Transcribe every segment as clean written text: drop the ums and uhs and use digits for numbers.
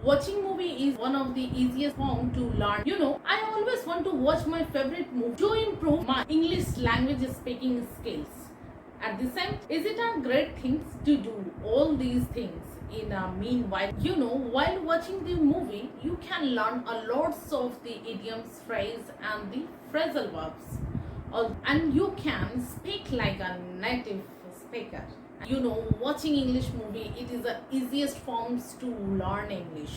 Watching movie is one of the easiest form to learn. I always want to watch my favorite movie to improve my English language speaking skills. At the same, is it a great thing to do all these things in a meanwhile? While watching the movie, you can learn a lots of the idioms, phrase, and the phrasal verbs, and you can speak like a native speaker. Watching English movie, it is the easiest forms to learn English.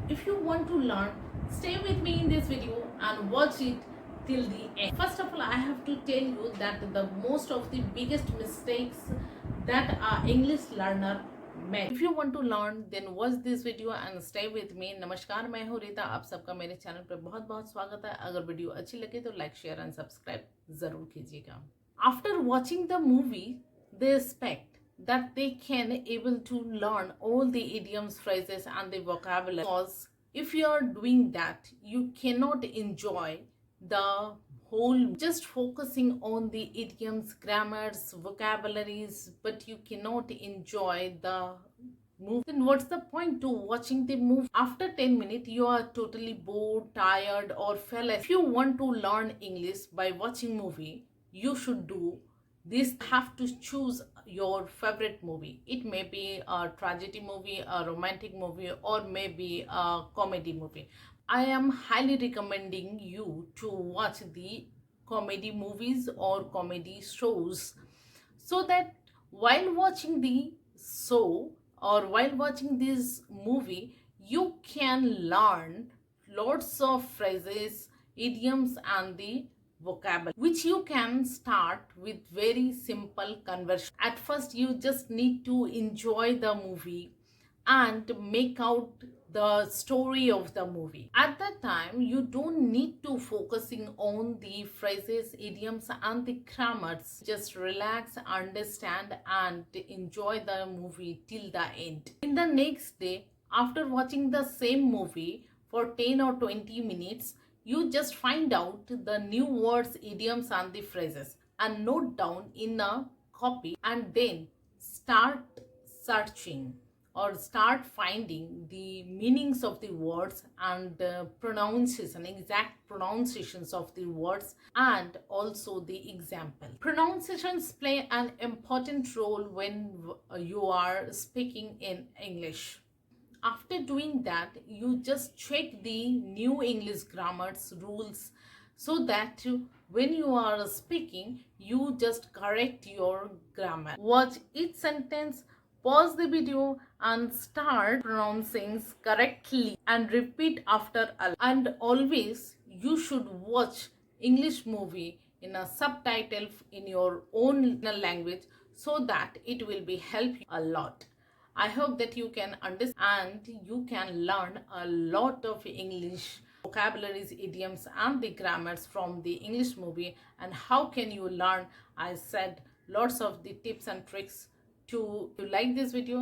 If you want to learn, stay with me in this video and watch it till the end. First of all, I have to tell you that the most of the biggest mistakes that a English learner make. If you want to learn, then watch this video and stay with me. नमस्कार, मैं हूँ रीता, आप सबका मेरे channel पर बहुत बहुत स्वागत है। अगर वीडियो अच्छी लगे तो लाइक शेयर एंड सब्सक्राइब जरूर कीजिएगा. After watching the movie, they expect that they can able to learn all the idioms, phrases, and the vocabulary. Because if you are doing that, you cannot enjoy the whole just focusing on the idioms, grammars, vocabularies, but you cannot enjoy the movie. Then what's the point to watching the movie? After 10 minutes you are totally bored, tired, or fell asleep. If you want to learn English by watching movie, you should do this. Have to choose your favorite movie. It may be a tragedy movie, a romantic movie, or maybe a comedy movie. I am highly recommending you to watch the comedy movies or comedy shows, so that while watching the show or while watching this movie, you can learn lots of phrases, idioms, and the vocabulary, which you can start with very simple conversation. At first, you just need to enjoy the movie and make out the story of the movie. At that time, you don't need to focusing on the phrases, idioms, and the grammars. Just relax, understand, and enjoy the movie till the end. In the next day, after watching the same movie for 10 or 20 minutes, you just find out the new words, idioms, and the phrases and note down in a copy, and then start searching or start finding the meanings of the words and pronunciation, exact pronunciations of the words, and also the example. Pronunciations play an important role when you are speaking in English. After doing that, you just check the new English grammars rules, so that when you are speaking, you just correct your grammar. Watch each sentence, pause the video, and start pronouncing correctly and repeat after a. And always you should watch English movie in a subtitle in your own language, so that it will be help you a lot. I hope that you can understand and you can learn a lot of English vocabularies, idioms, and the grammars from the English movie. And how can you learn? I said lots of the tips and tricks to like this video.